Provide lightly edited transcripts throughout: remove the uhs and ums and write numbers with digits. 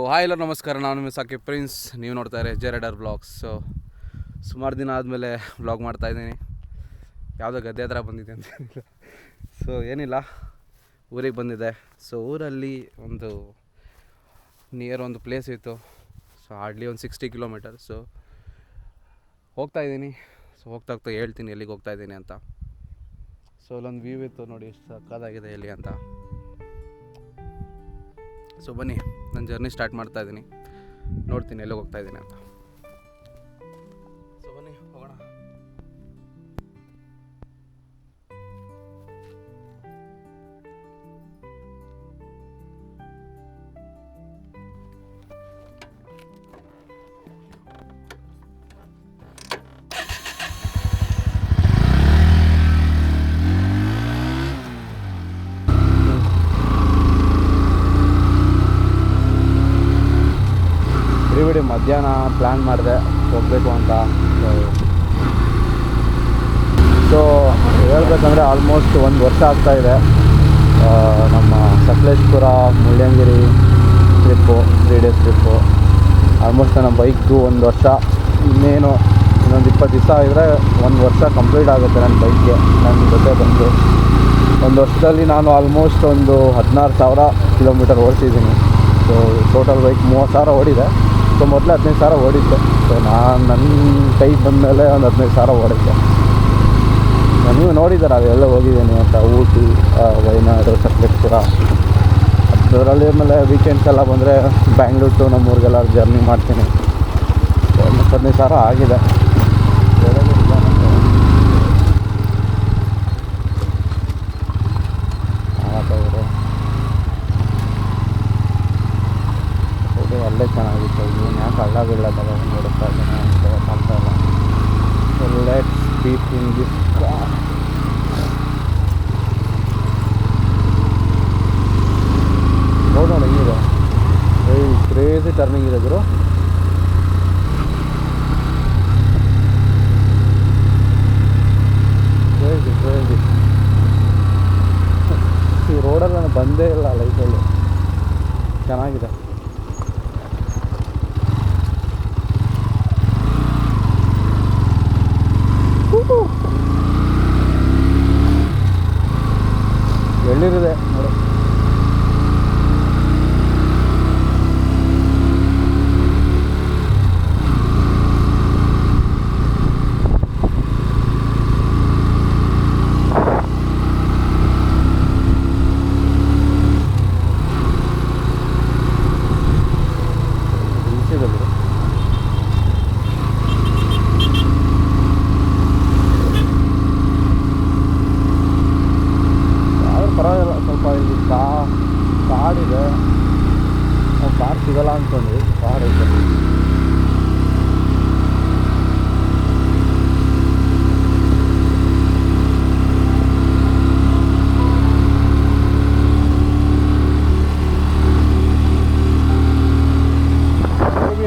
Hi ಎಲ್ಲರೂ ನಮಸ್ಕಾರ. ನಾನು ನಿಮ್ಮ ಸಾಕಿಬ್ ಪ್ರಿನ್ಸ್. ನೀವು ನೋಡ್ತಾ ಇದ್ದಾರೆ ಜೆ ರೈಡರ್ ಬ್ಲಾಗ್ಸ್. ಸುಮಾರು ದಿನ ಆದಮೇಲೆ ಬ್ಲಾಗ್ ಮಾಡ್ತಾಯಿದ್ದೀನಿ. ಯಾವುದೋ ಗದ್ದೆ ಹತ್ರ ಬಂದಿದೆ ಅಂತ ಏನಿಲ್ಲ, ಊರಿಗೆ ಬಂದಿದೆ. ಊರಲ್ಲಿ ಒಂದು ನಿಯರ್ ಒಂದು ಪ್ಲೇಸ್ ಇತ್ತು. ಹಾರ್ಡ್ಲಿ ಒಂದು 60 ಕಿಲೋಮೀಟರ್. ಹೋಗ್ತಾಯಿದ್ದೀನಿ. ಹೋಗ್ತಾ ಹೇಳ್ತೀನಿ ಎಲ್ಲಿಗೆ ಹೋಗ್ತಾಯಿದ್ದೀನಿ ಅಂತ. ಅಲ್ಲೊಂದು ವ್ಯೂ ಇತ್ತು ನೋಡಿ, ಎಷ್ಟು ಸಕ್ಕತ್ತಾಗಿದೆ ಎಲ್ಲಿ ಅಂತ. ಬನ್ನಿ, ನನ್ನ ಜರ್ನಿ ಸ್ಟಾರ್ಟ್ ಮಾಡ್ತಾ ಇದ್ದೀನಿ. ನೋಡ್ತೀನಿ ಎಲ್ಲಿಗೆ ಹೋಗ್ತಾ ಇದ್ದೀನಿ ಅಂತ. ಬನ್ನಿ ಹೋಗೋಣ. ಬಿಡಿ, ಮಧ್ಯಾಹ್ನ ಪ್ಲ್ಯಾನ್ ಮಾಡಿದೆ ಹೋಗಬೇಕು ಅಂತ. ಹೇಳ್ಬೇಕಂದ್ರೆ ಆಲ್ಮೋಸ್ಟ್ 1 ವರ್ಷ ಆಗ್ತಾಯಿದೆ ನಮ್ಮ Sakleshpur Mullayanagiri trip, 3 days trip. Almost ನಮ್ಮ ಬೈಕ್ದು 1 ವರ್ಷ, ಇನ್ನೇನು ಇನ್ನೊಂದು 20 ದಿವಸ ಇದ್ದರೆ 1 ವರ್ಷ ಕಂಪ್ಲೀಟ್ ಆಗುತ್ತೆ ನನ್ನ ಬೈಕ್ಗೆ. ನನ್ನ ಜೊತೆ ಬಂದು 1 ವರ್ಷದಲ್ಲಿ ನಾನು ಆಲ್ಮೋಸ್ಟ್ ಒಂದು 16,000 ಕಿಲೋಮೀಟರ್ ಓಡಿಸಿದ್ದೀನಿ. ಟೋಟಲ್ ಬೈಕ್ 30,000 ಓಡಿದೆ. ಮೊದಲು 15,000 ಓಡಿದ್ದೆ. ನಾನು ನನ್ನ ಕೈಗೆ ಬಂದಮೇಲೆ ಒಂದು 15,000 ಓಡಿದ್ದೆ. ನೀವು ನೋಡಿದ್ದಾರೆ ಅವೆಲ್ಲ ಹೋಗಿದ್ದೀನಿ ಅಂತ, ಊಟಿ, ವಯನಾಡು, ಸಕಲೇಶ್ಪುರ. ಅದರಲ್ಲಿ ಆಮೇಲೆ ವೀಕೆಂಡ್ಸ್ ಎಲ್ಲ ಬಂದರೆ ಬ್ಯಾಂಗ್ಳೂರು ಟು ನಮ್ಮೂರಿಗೆಲ್ಲ ಜರ್ನಿ ಮಾಡ್ತೀನಿ. 15,000 ಆಗಿದೆ. ಅಲ್ಲೇ ಚೆನ್ನಾಗಿತ್ತು. ಇವನು ಯಾಕೆ ಹಳ್ಳ ಬೀಳ ತಗೊಂಡು ನೋಡುತ್ತಾ ಇದ್ದಾನೆ ಅಂತ ಗೊತ್ತಾಗ್ತಾ ಇಲ್ಲ. Let's deep in this car. ನೋಡೋಣ ಹೆಂಗಿದೆ. ಕ್ರೇಜಿ ಟರ್ನಿಂಗ್ ಇದೆ ಗುರು. ಕ್ರೇಜಿ ಈ ರೋಡಲ್ಲಿ ನಾನು ಬಂದೇ ಇಲ್ಲ ಲೈಫಲ್ಲಿ. ಚೆನ್ನಾಗಿದೆ. ಎಳ್ಳಿರಿದೆ ನೋಡಿ. ಪರವಾಗಿಲ್ಲ, ಸ್ವಲ್ಪ ಇಲ್ಲಿ ಕಾಡಿದೆ. ನಾವು ಕಾರ್ ಸಿಗಲ್ಲ ಅಂದ್ಕೊಂಡ್ವಿ, ಕಾಡೈತೆ.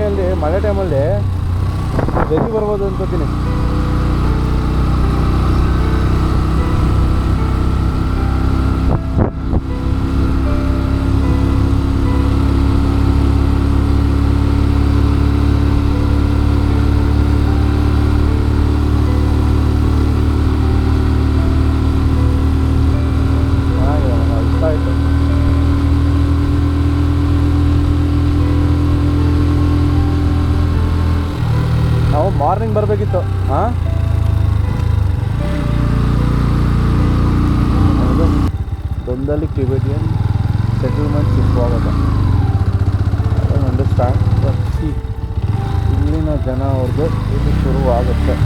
ಅಲ್ಲಿ ಮಳೆ ಟೈಮಲ್ಲಿ ಗದಿ ಬರ್ಬೋದು ಅನ್ಕೋತೀನಿ. ನಾವು ಮಾರ್ನಿಂಗ್ ಬರಬೇಕಿತ್ತು. ದೊಂದಲ್ಲಿ ಟಿಬೆಟಿಯನ್ ಸೆಟಲ್ಮೆಂಟ್ ಶುರುವಾಗುತ್ತೆ. ಅಂಡರ್ಸ್ಟ್ಯಾಂಡ್. ಇಲ್ಲಿನ ಜನ ಅವ್ರಿಗೆ ಇದು ಶುರುವಾಗುತ್ತೆ.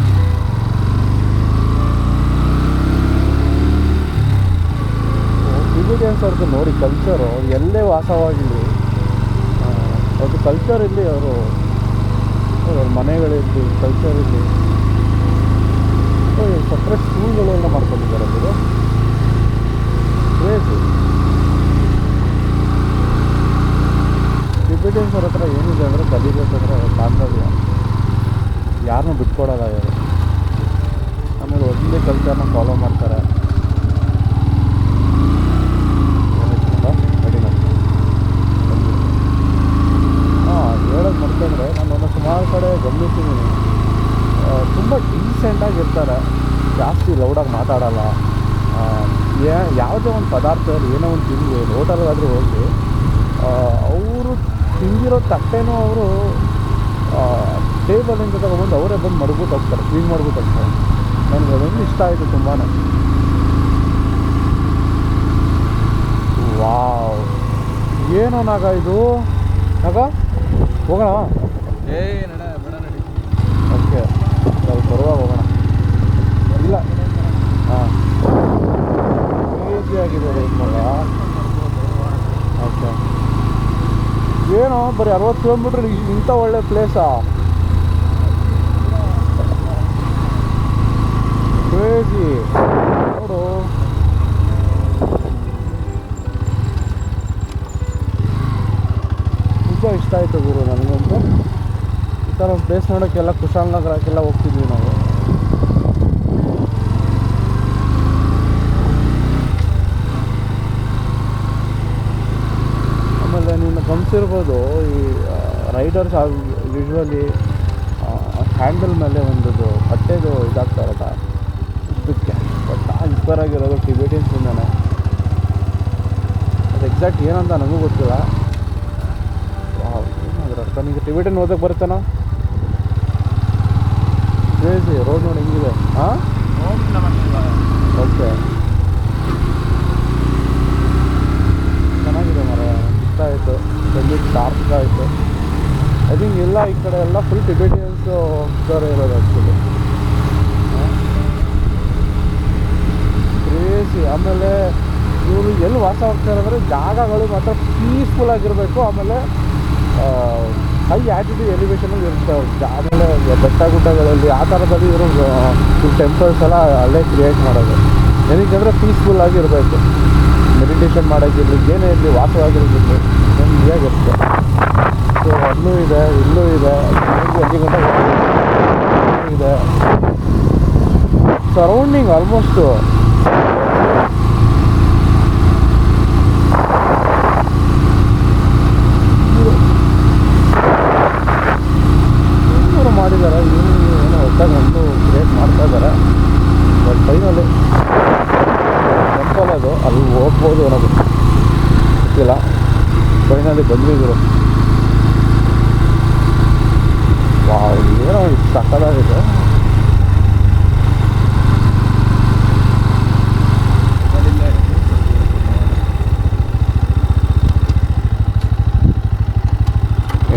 ಟಿಬೆಟಿಯನ್ಸ್ ಅವ್ರದ್ದು ನೋಡಿ ಕಲ್ಚರು, ಅವ್ರು ಎಲ್ಲೇ ವಾಸವಾಗಿರಲಿ ಅವ್ರದ್ದು ಕಲ್ಚರ್ ಇಲ್ಲಿ, ಅವ್ರ ಮನೆಗಳಿರಲಿ, ಕಲ್ಚರ್ ಇರಲಿ. ಸಪ್ರೇಟ್ ಸ್ಕೂಲ್ಗಳೆಲ್ಲ ಮಾಡ್ಕೊಂಡಿದ್ದಾರೆ. ಅವರು ಕ್ರೇಜಿ. ಟಿಬೆಟಿಯನ್ಸ್ ಅವ್ರ ಹತ್ರ ಏನಿದೆ ಅಂದರೆ ಕಲಿಬೇಕಂದ್ರೆ ಸಾಧ್ಯ, ಯಾರನ್ನೂ ಬಿಟ್ಕೊಡೋಲ್ಲ ಇವರು. ಆಮೇಲೆ ಒಂದೇ ಕಲ್ಚರ್ನ ಫಾಲೋ ಮಾಡ್ತಾರೆ. ಸೈಲೆಂಟಾಗಿ ಇರ್ತಾರೆ, ಜಾಸ್ತಿ ಲೌಡಾಗಿ ಮಾತಾಡೋಲ್ಲ. ಯಾವುದೇ ಒಂದು ಪದಾರ್ಥ ಏನೋ ಒಂದು ತಿಂದು ಹೋಟೆಲ್ಗಾದರೂ ಹೋಗಿ ಅವರು ತಿಂದಿರೋ ತಟ್ಟೆನೂ ಅವರು ಟೇಬಲಿಂದ ತಗೊಬಂದು ಅವರೇ ಬಂದು ಮಡಗ್ಬಿಟ್ಟು ಹೋಗ್ತಾರೆ, ಕ್ಲೀನ್ ಮಾಡ್ಬಿಟ್ಟು ಹೋಗ್ತಾರೆ. ನನಗೆ ಅದೊಂದು ಇಷ್ಟ ಆಯಿತು ತುಂಬಾ. ವಾವ್, ಏನೋ ನಾಗ ಇದು ನಾಗ ಹೋಗೋಣ. ಓಕೆ, ನಾವು ಬರುವಾಗ ಹೋಗೋಣ. ಇಲ್ಲ ಹಾಂ, ಈಸಿಯಾಗಿದೆ ರೇಟ್ ಮಗ. ಓಕೆ, ಏನೋ ಬರೀ 60 ಕಿಲೋಮೀಟ್ರ್ ಇಂಥ ಒಳ್ಳೆ ಪ್ಲೇಸಾ? ಕ್ರೇಜಿ ನೋಡು. ತುಂಬ ಇಷ್ಟ ಆಯಿತು ಗುರು ನನಗಂತೂ. ಈ ಥರ ಒಂದು ಪ್ಲೇಸ್ ನೋಡೋಕ್ಕೆಲ್ಲ ಕುಶಾಲನಗರಕ್ಕೆಲ್ಲ ಹೋಗ್ತಿದ್ವಿ ನಾವು. ಆಮೇಲೆ ನೀನು ಗಮನಿಸಿರ್ಬೋದು, ಈ ರೈಡರ್ಸ್ ಯೂಶ್ವಲಿ ಹ್ಯಾಂಡಲ್ ಮೇಲೆ ಒಂದು ಬಟ್ಟೆದು ಇದಾಗ್ತಾ ಇರತ್ತ ಇದಕ್ಕೆ, ಬಟ್ ಇನ್ಸ್ಪೈರ್ ಆಗಿರೋದು ಟಿಬೇಟಿಯನ್ಸಿಂದನೇ. ಅದು ಎಕ್ಸಾಕ್ಟ್ ಏನಂತ ನನಗೂ ಗೊತ್ತಿಲ್ಲ. ಅದ್ರ ಅರ್ಥ ನಿಮಗೆ ಟಿಬೇಟಿಯನ್ ಓದಕ್ಕೆ ಬರುತ್ತಾನೋ? ಕ್ರೇಜಿ ರೋಡ್ ನೋಡಿ ಹೆಂಗಿದೆ. ಹಾಂ, ಓಕೆ, ಚೆನ್ನಾಗಿದೆ ಮರ, ಇಷ್ಟ ಆಯಿತು. ಸಂಗೀತ ಡಾರ್ಕ್ ಆಯಿತು. ಐ ಥಿಂಕ್ ಎಲ್ಲ ಈ ಕಡೆ ಎಲ್ಲ ಫುಲ್ ಟಿಬೇಟಿಯನ್ಸು ಹೋಗ್ತಾರೆ ಇರೋದು ಆ್ಯಕ್ಚುಲಿ. ಕ್ರೇಜಿ. ಆಮೇಲೆ ಇವರು ಎಲ್ಲಿ ವಾಸ ಹೋಗ್ತಾರೆ ಅಂದರೆ ಜಾಗಗಳು ಮಾತ್ರ ಪೀಸ್ಫುಲ್ ಆಗಿರಬೇಕು. ಆಮೇಲೆ ಹೈ ಆ್ಯಟಿಟ್ಯೂಡ್ ಎಲಿವೇಶನಲ್ಲಿ ಇರುತ್ತೆ. ಆಮೇಲೆ ಬೆಟ್ಟ ಗುಡ್ಡಗಳಲ್ಲಿ ಆ ಥರದಲ್ಲಿ ಇವರು ಟೆಂಪಲ್ಸ್ ಎಲ್ಲ ಅಲ್ಲೇ ಕ್ರಿಯೇಟ್ ಮಾಡೋದು. ಏನಕ್ಕೆ ಪೀಸ್ಫುಲ್ ಆಗಿರಬೇಕು. ಮೆಡಿಟೇಷನ್ ಮಾಡೋಕ್ಕಿರಲಿ, ಏನೇ ಇರಲಿ, ವಾಸವಾಗಿರೋದಿರಲಿ, ನೆಮ್ಮದಿಯಾಗಿರುತ್ತೆ. ಸೊ ಅಲ್ಲೂ ಇದೆ, ಇಲ್ಲೂ ಇದೆ, 8 ಗಂಟೆ ಇದೆ. ಸರೌಂಡಿಂಗ್ ಆಲ್ಮೋಸ್ಟು ಮಾಡಿದ್ದಾರೆ. ಏನೋ ಹೊಸದಾಗಿ ಒಂದು ಕ್ರಿಯೇಟ್ ಮಾಡ್ತಾ ಇದ್ದಾರೆ. ಬಟ್ ಫೈನಲಿ ಟೆಂಪಲ್ ಅದು, ಅಲ್ಲಿ ಹೋಗ್ಬೋದು ಅನ್ನೋದು ಗೊತ್ತಿಲ್ಲ. ಫೈನಲಿ ಬಂದಿದ್ರು. ವಾವ್, ಏನೋ ಸಕ್ಕತ್ತಾಗಿದೆ.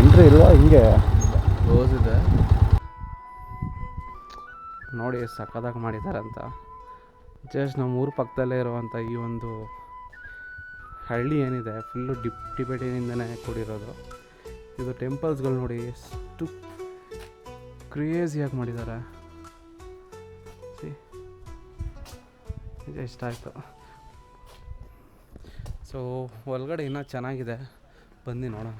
ಎಂಟ್ರಿ ಇಲ್ವಾ? ಹಿಂಗೆ ರೋಸ್ ಇದೆ ನೋಡಿ, ಸಕ್ಕತ್ತಾಗಿ ಮಾಡಿದ್ದಾರೆ ಅಂತ. ಜಸ್ಟ್ ನಮ್ಮ ಊರ ಪಕ್ಕದಲ್ಲೇ ಇರುವಂಥ ಈ ಒಂದು ಹಳ್ಳಿ ಏನಿದೆ ಫುಲ್ಲು ಟಿಬೇಟಿಯನಿಂದನೇ ಕೂಡಿರೋದು. ಇದು ಟೆಂಪಲ್ಸ್ಗಳು ನೋಡಿ ಎಷ್ಟು ಕ್ರೇಜಿಯಾಗಿ ಮಾಡಿದ್ದಾರೆ. ಇದು ಇಷ್ಟ ಆಯಿತು. ಸೊ ಒಳಗಡೆ ಇನ್ನೂ ಚೆನ್ನಾಗಿದೆ, ಬನ್ನಿ ನೋಡೋಣ.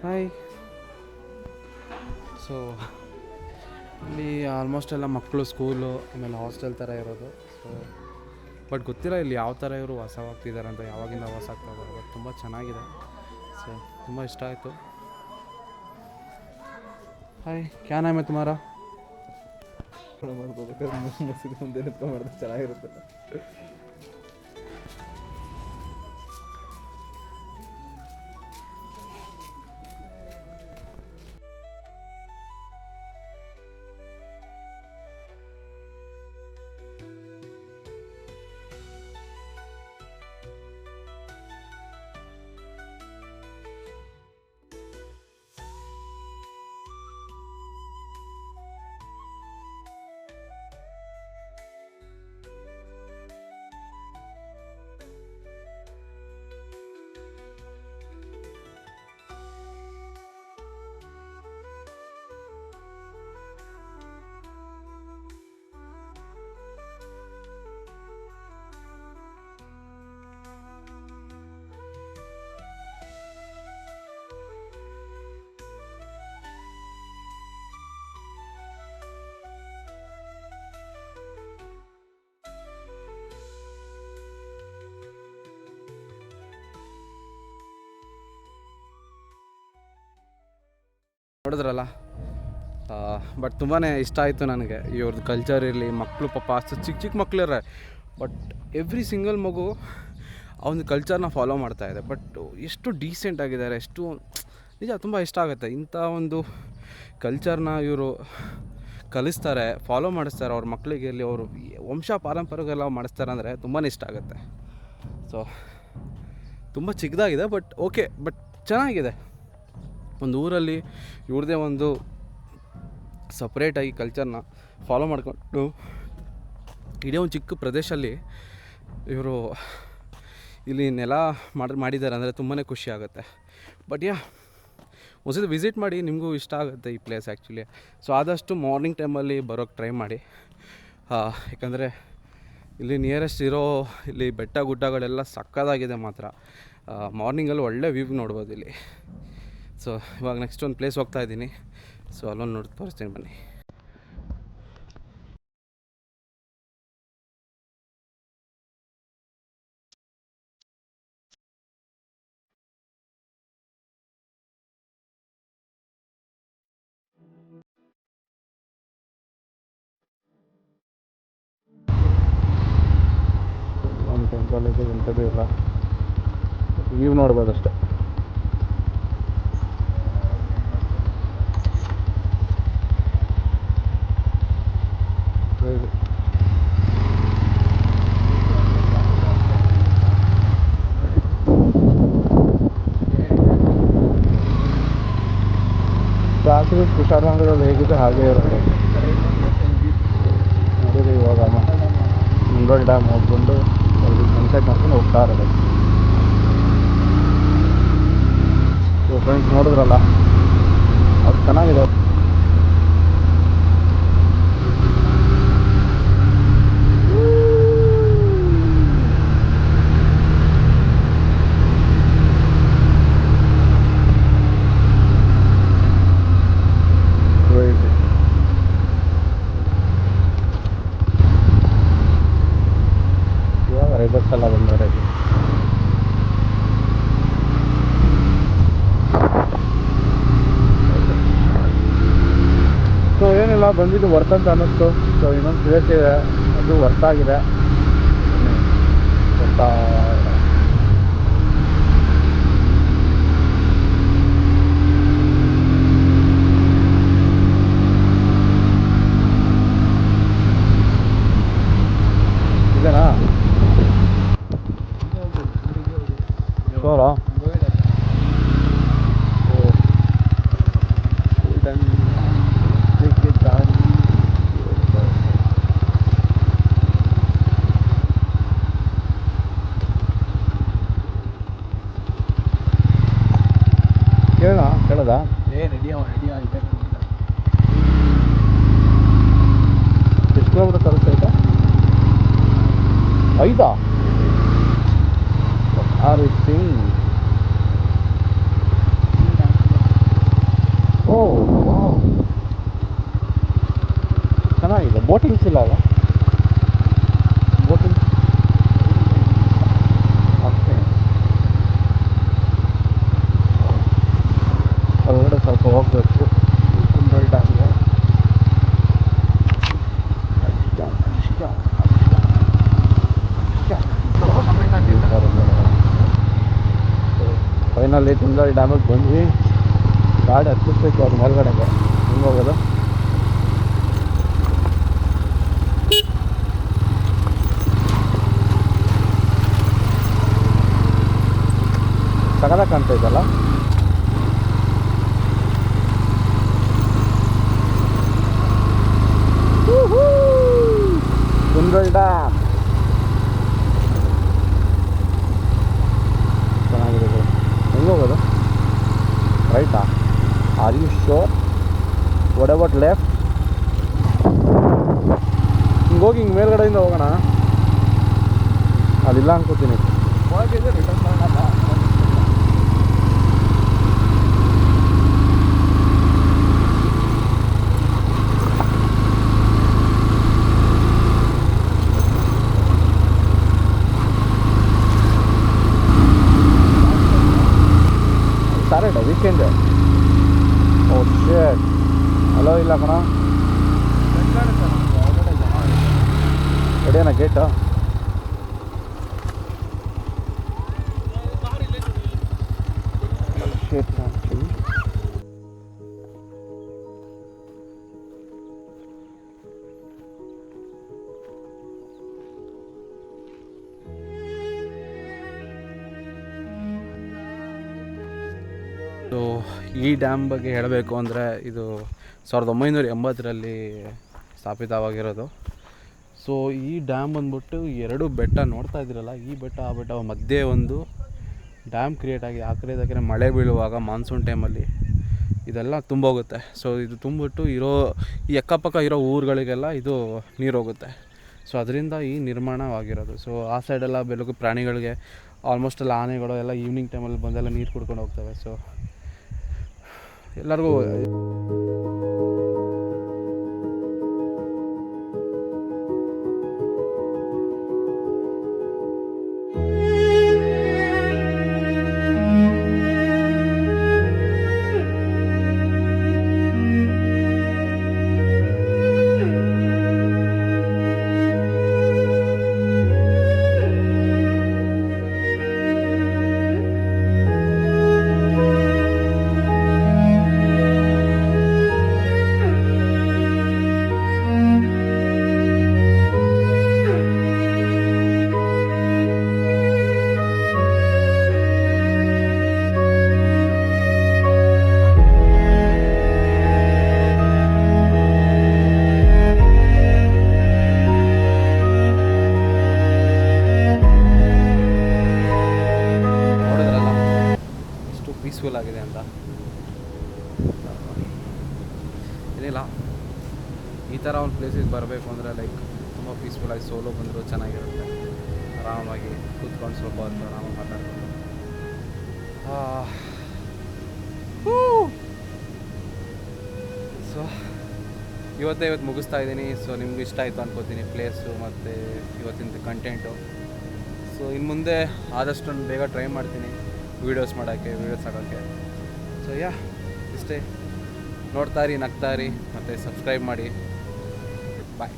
ಹಾಯ್. ಸೊ ಇಲ್ಲಿ ಆಲ್ಮೋಸ್ಟ್ ಎಲ್ಲ ಮಕ್ಕಳು ಸ್ಕೂಲು, ಆಮೇಲೆ ಹಾಸ್ಟೆಲ್ ಥರ ಇರೋದು. ಸೊ ಬಟ್ ಗೊತ್ತಿಲ್ಲ ಇಲ್ಲಿ ಯಾವ ಥರ ಇವರು ವಾಸವಾಗ್ತಿದ್ದಾರೆ ಅಂತ, ಯಾವಾಗಿಂದ ವಾಸ ಆಗ್ತಾ ಇದ್ದಾರೆ. ಬಟ್ ತುಂಬ ಚೆನ್ನಾಗಿದೆ. ಸೊ ತುಂಬ ಇಷ್ಟ ಆಯಿತು. ಹಾಯ್, ಕ್ಯಾ ನಾಮ್ ಹೈ ತುಮಾರಾ? ಮುಂದೆ ಮಾಡಿದ್ರೆ ಚೆನ್ನಾಗಿರುತ್ತೆ. ನೋಡಿದ್ರಲ್ಲ. ಬಟ್ ತುಂಬಾ ಇಷ್ಟ ಆಯಿತು ನನಗೆ ಇವ್ರದ್ದು ಕಲ್ಚರ್ ಇರಲಿ. ಮಕ್ಕಳು ಪಾಪ ಅಷ್ಟು ಚಿಕ್ಕ ಚಿಕ್ಕ ಮಕ್ಕಳಿರ್ರೆ, ಬಟ್ ಎವ್ರಿ ಸಿಂಗಲ್ ಮಗು ಅವನ ಕಲ್ಚರ್ನ ಫಾಲೋ ಮಾಡ್ತಾಯಿದೆ. ಬಟ್ ಎಷ್ಟು ಡೀಸೆಂಟ್ ಆಗಿದ್ದಾರೆ, ಎಷ್ಟು ನಿಜ ತುಂಬ ಇಷ್ಟ ಆಗುತ್ತೆ. ಇಂಥ ಒಂದು ಕಲ್ಚರ್ನ ಇವರು ಕಲಿಸ್ತಾರೆ, ಫಾಲೋ ಮಾಡಿಸ್ತಾರೆ ಅವ್ರ ಮಕ್ಕಳಿಗೆ ಇರಲಿ, ಅವರು ವಂಶ ಪಾರಂಪರೆಗೆಲ್ಲ ಮಾಡಿಸ್ತಾರೆ ಅಂದರೆ ತುಂಬಾ ಇಷ್ಟ ಆಗುತ್ತೆ. ಸೊ ತುಂಬ ಚಿಕ್ಕದಾಗಿದೆ, ಬಟ್ ಓಕೆ, ಬಟ್ ಚೆನ್ನಾಗಿದೆ. ಒಂದು ಊರಲ್ಲಿ ಇವ್ರದ್ದೇ ಒಂದು ಸಪ್ರೇಟಾಗಿ ಕಲ್ಚರ್ನ ಫಾಲೋ ಮಾಡಿಕೊಂಡು ಇಡೀ ಒಂದು ಚಿಕ್ಕ ಪ್ರದೇಶದಲ್ಲಿ ಇವರು ಇಲ್ಲಿ ನೆಲ ಮಾಡಿದ್ದಾರೆ ಅಂದರೆ ತುಂಬಾ ಖುಷಿ ಆಗುತ್ತೆ. ಬಟ್ ಒಂದ್ಸತಿ ವಿಸಿಟ್ ಮಾಡಿ, ನಿಮಗೂ ಇಷ್ಟ ಆಗುತ್ತೆ ಈ ಪ್ಲೇಸ್ ಆ್ಯಕ್ಚುಲಿ. ಸೊ ಆದಷ್ಟು ಮಾರ್ನಿಂಗ್ ಟೈಮಲ್ಲಿ ಬರೋಕ್ಕೆ ಟ್ರೈ ಮಾಡಿ. ಯಾಕಂದರೆ ಇಲ್ಲಿ ನಿಯರೆಸ್ಟ್ ಇರೋ ಇಲ್ಲಿ ಬೆಟ್ಟ ಗುಡ್ಡಗಳೆಲ್ಲ ಸಕ್ಕತ್ತಾಗಿದೆ ಮಾತ್ರ. ಮಾರ್ನಿಂಗಲ್ಲಿ ಒಳ್ಳೆ ವ್ಯೂ ನೋಡ್ಬೋದು ಇಲ್ಲಿ. ಸೊ ಇವಾಗ ನೆಕ್ಸ್ಟ್ ಒಂದು ಪ್ಲೇಸ್ ಹೋಗ್ತಾ ಇದ್ದೀನಿ. ಸೊ ಅಲ್ಲೊಂದು ನೋಡಿ ತೋರಿಸ್ತೀನಿ ಬನ್ನಿ. ಒಂದು ಟೆಂಪಲ್ ಇದೆ, ಎಂಥದ್ದು ಇಲ್ಲ, ವ್ಯೂ ನೋಡ್ಬೋದು ಅಷ್ಟೇ. ರಾತ್ರಿ ಕುಶಾಲನಗರದಲ್ಲಿ ಹೇಗಿದೆ ಹಾಗೆ ಇರುತ್ತೆ. ನೋಡಿರಿ, ಇವಾಗ ಮುಂಡೋಳಿ ಡ್ಯಾಮ್ ಹೋಗ್ಕೊಂಡು ಸನ್ಸೆಟ್ ಮಾಡ್ಕೊಂಡು ಹೋಗ್ತಾ ಇರೋದು. ಸೊ ಫ್ರೆಂಡ್ಸ್, ನೋಡಿದ್ರಲ್ಲ, ಅದು ಚೆನ್ನಾಗಿದೆ. ರೈಡರ್ಸ್ ಎಲ್ಲ ಬಂದವರೆ. ಸೊ ಏನಿಲ್ಲ, ಬಂದಿದ್ದು ವರ್ತ್ ಅಂತ ಅನ್ನಿಸ್ತು. ಸೊ ಇನ್ನೊಂದು ಪ್ಲೇಸ್ ಇದೆ, ಅದು ವರ್ತ್ ಆಗಿದೆ. ಗೊತ್ತಾ, ಇದೇನಾ ಶೋರಾ? ಕೇಳೋದಾ? ಎಷ್ಟು ಕಿಲೋಮೀಟರ್ ತಲುಪ್ತೈತೆ? 5 ಆರ್ ಸಿಂಗ್. ಓ ಚೆನ್ನಾಗಿದೆ. ಬೋಟಿಂಗ್ಸ್ ಇಲ್ಲ ಅಲ್ಲ? Boating okay. ಹೊರಗಡೆ ಸ್ವಲ್ಪ ಹೋಗಬೇಕು ಕುಂಬಳ ಡ್ಯಾಮ್ಗೆ. ಫೈನಲಿ ಕುಂಬಳ ಡ್ಯಾಮಿಗೆ ಬಂದ್ವಿ. ಗಾಡಿ ಹತ್ತಿಸ್ಬೇಕು ಅವ್ರ ಮೇಲ್ಗಡೆಗೆ. ಹೆಂಗೆ ಹೋಗೋದು? ಸಗದ ಕಾಣ್ತೈತಲ್ಲ. ಕುಂಬಳ ಡ್ಯಾಮ್ ಚೆನ್ನಾಗಿರೋದು. ಹೆಂಗೆ ಹೋಗೋದು? ರೈಟಾ? Are you sure? What about left? ಹಿಂಗೆ ಹೋಗಿ ಹಿಂಗೆ ಮೇಲ್ಗಡೆಯಿಂದ ಹೋಗೋಣ. ಅದಿಲ್ಲ ಅನ್ಕೋತೀನಿ. ಸಾಟರ್ಡೆ ವೀಕೆಂಡ್ ಓಕೆ ಹಲೋ ಇಲ್ಲ ಕಣ ಎಡೆಯಣ್ಣ ಗೇಟು ಸೊ ಈ ಡ್ಯಾಮ್ ಬಗ್ಗೆ ಹೇಳಬೇಕು ಅಂದರೆ ಇದು 1980ರಲ್ಲಿ ಸ್ಥಾಪಿತವಾಗಿರೋದು. ಸೊ ಈ ಡ್ಯಾಮ್ ಬಂದ್ಬಿಟ್ಟು 2 ಬೆಟ್ಟ ನೋಡ್ತಾ ಇದ್ದೀರಲ್ಲ, ಈ ಬೆಟ್ಟ ಆ ಬೆಟ್ಟ ಮಧ್ಯೆ ಒಂದು ಡ್ಯಾಮ್ ಕ್ರಿಯೇಟ್ ಆಗಿ ಆ ಕಡೆ ಇದಕ್ಕೆ ಮಳೆ ಬೀಳುವಾಗ ಮಾನ್ಸೂನ್ ಟೈಮಲ್ಲಿ ಇದೆಲ್ಲ ತುಂಬೋಗುತ್ತೆ. ಸೊ ಇದು ತುಂಬಿಟ್ಟು ಈ ಅಕ್ಕಪಕ್ಕ ಇರೋ ಊರುಗಳಿಗೆಲ್ಲ ಇದು ನೀರು ಹೋಗುತ್ತೆ. ಸೊ ಅದರಿಂದ ಈ ನಿರ್ಮಾಣವಾಗಿರೋದು. ಸೊ ಆ ಸೈಡೆಲ್ಲ ಬೆಳಗ್ಗೆ ಪ್ರಾಣಿಗಳಿಗೆ ಆಲ್ಮೋಸ್ಟ್ ಎಲ್ಲ ಆನೆಗಳು ಎಲ್ಲ ಈವ್ನಿಂಗ್ ಟೈಮಲ್ಲಿ ಬಂದೆಲ್ಲ ನೀರು ಕುಡ್ಕೊಂಡು ಹೋಗ್ತವೆ. ಸೊ ಎಲ್ಲರಿಗೂ ಪೀಸ್ಫುಲ್ ಆಗಿದೆ ಅಂತ. ಏನಿಲ್ಲ, ಈ ಥರ ಒಂದು ಪ್ಲೇಸಿಗೆ ಬರಬೇಕು ಅಂದರೆ ಲೈಕ್ ತುಂಬ ಪೀಸ್ಫುಲ್ಲಾಗಿ ಸೋಲೋ ಬಂದರೂ ಚೆನ್ನಾಗಿರುತ್ತೆ. ಆರಾಮಾಗಿ ಕೂತ್ಕೊಂಡು ಸ್ವಲ್ಪ ಹೊತ್ತು ಆರಾಮಾಗಿ ಮಾತಾಡ್ಕೊಂಡು ಸೊ ಇವತ್ತು ಮುಗಿಸ್ತಾ ಇದ್ದೀನಿ. ಸೊ ನಿಮ್ಗೆ ಇಷ್ಟ ಆಯಿತು ಅನ್ಕೋತೀನಿ ಪ್ಲೇಸು ಮತ್ತು ಇವತ್ತಿನ ಕಂಟೆಂಟು. ಸೊ ಇನ್ನು ಮುಂದೆ ಆದಷ್ಟು ಬೇಗ ಟ್ರೈ ಮಾಡ್ತೀನಿ ವೀಡಿಯೋಸ್ ಹಾಕೋಕ್ಕೆ. ಸೊ ಇಷ್ಟೇ. ನೋಡ್ತಾ ಇರಿ, ನಗ್ತಾ ಇರಿ, ಮತ್ತು ಸಬ್ಸ್ಕ್ರೈಬ್ ಮಾಡಿ. ಬಾಯ್.